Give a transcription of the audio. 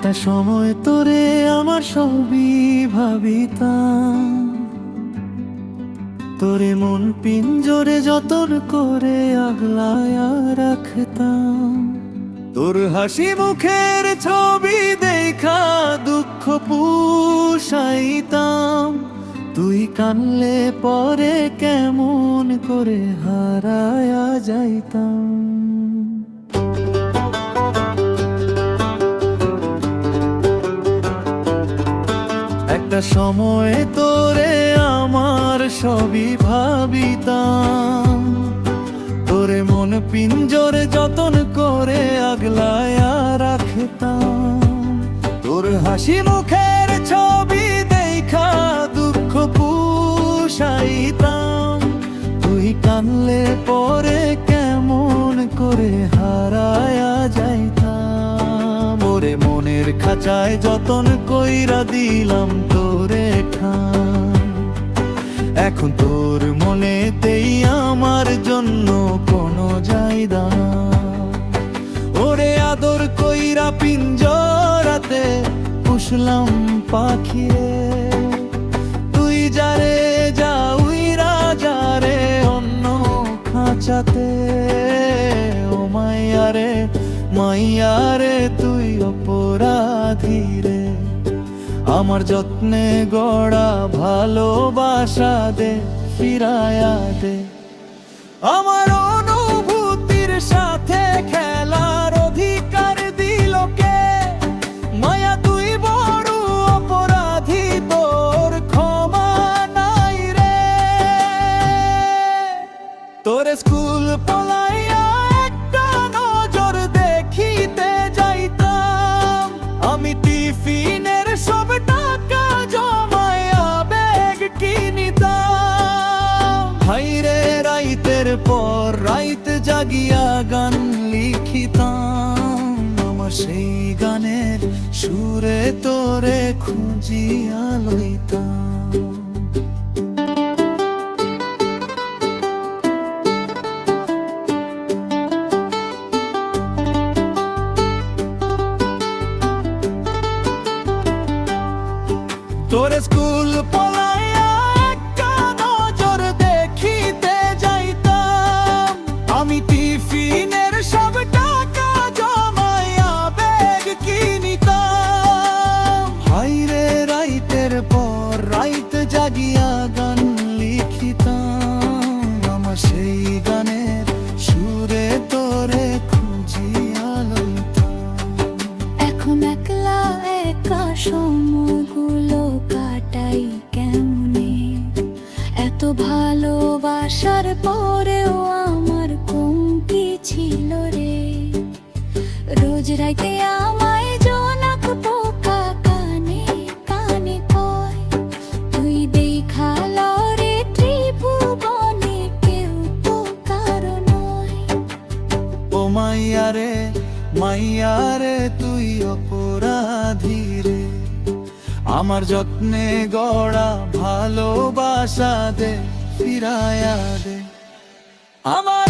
একটা সময় তোরে আমার সবই ভাবিতাম, তোরে মন পিঞ্জরে যতন করে আগলায়া রাখতাম। তোর হাসি মুখের ছবি দেখা দুঃখ পুষাইতাম, তুই কানলে পরে কেমন করে হারায়া যাইতাম। একটা সময় তোরে আমার সবই ভাবিতাম, তোরে মন পিঞ্জরে যতন করে আগলায়া রাখতাম। তোর হাসি মুখের ছবি দেখা দুঃখ পুষাইতাম, তুই কানলে পরে কেমন করে হারায়া যাইতাম। ওরে মনের খাঁচায় যতন কইরা দিলাম তোরে ঠান, এখন তোর মনেতেই আমার জন্য কোনো জায়গা। ওরে আদর কইরা পিঞ্জরাতে পুষলাম পাখিয়ে, তুই যারে যা উইরা যারে অন্য খাঁচাতে। ও মাইয়ারে মাইয়ারে তুই অপরাধী রে, আমার যত্নে গড়া ভালোবাসা দে ফিরায়া দে। আমার অনুভূতির সাথে খেলার অধিকার দিল কে? মায়া তুই বড় অপরাধী, তোর ক্ষমা নাই রে। তোর স্কুল পলাইয়া একটা নজর দেখিতে যাইতাম, আমি টিফিনের সব টাকা জমায়া ব্যাগ কিনিতাম। হাইরে রাইতের পর রাইত জাগিয়া গান লিখিতাম, আমার সেই গানের সুরে তোরে খুঁজিয়া লইতাম। তোর স্কুল পলাইয়া একটা নজর দেখিতে যাইতাম, আমি টিফিনের সব টাকা জমায়া ব্যাগ কিনিতাম। হাইরে রাইতের পর রাইত জাগিয়া গান লিখিতাম, আমার সেই গানের সুরে তোরে খুঁজিয়া লইতাম। এখন একলা একা সময়গুলো কাটাই কেমনে, এত ভালোবাসার পরেও আমার কমতি ছিল রে। রোজ রাইতে আমায় জোনাক পোকা কানে কানে কয়, তুই দেখা লরে ত্রিভুবনে কেউ তো কারো নয়। ও মাইয়ারে মাইয়ারে তুই অপরাধী রে, আমার যত্নে গড়া ভালোবাসা দে ফিরায়া দে। আমার